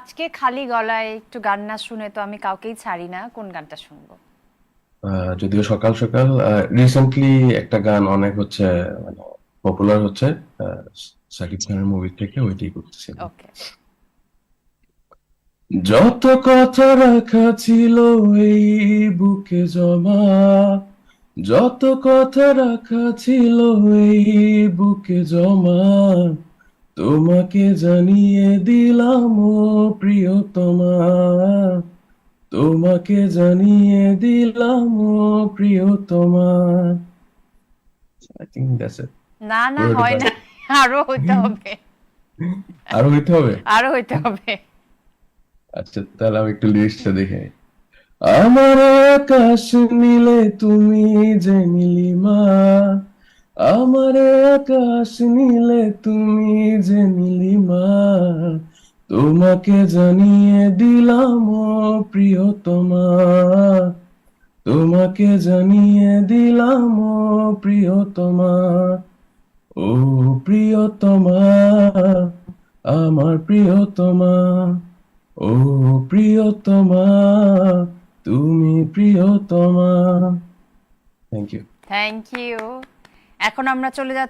আজকে খালি গলায় একটু গান না শুনে তো আমি কাউকেই ছাড়ি না, কোন গানটা শুনবো? যদিও সকাল সকাল রিসেন্টলি একটা গান অনেক হচ্ছে, মানে পপুলার হচ্ছে, আহ, সাকিব খানের মুভি থেকে ওইটাই করতেছিলাম। ওকে। যত কথা রাখা ছিল এই বুকে জমা, যত কথা রাখা ছিল এই বুকে জমা, তোমাকে জানিয়ে দিলাম ও প্রিয়তমা, তোমাকে জানিয়ে দিলাম ও প্রিয়তমা। I think that's it. না না, পুরোটা হয় পারি। না, আরো হইতে হবে। আরো হইতে হবে। আরো হইতে হবে। আচ্ছা, তাহলে আমি একটু লিরিক্সটা দেখে নিই। আমার আকাশ নীলে তুমি যে নীলিমা, আমার আকাশ নীলে তুমি যে নীলিমা, তোমাকে জানিয়ে দিলাম ও প্রিয়তমা, তোমাকে জানিয়ে দিলাম ও প্রিয়তমা, ও প্রিয়তমা, আমার প্রিয়তমা, ও প্রিয়তমা, তুমি প্রিয়তমা। Thank you. Thank you. এখন আমরা চলে যাচ্ছি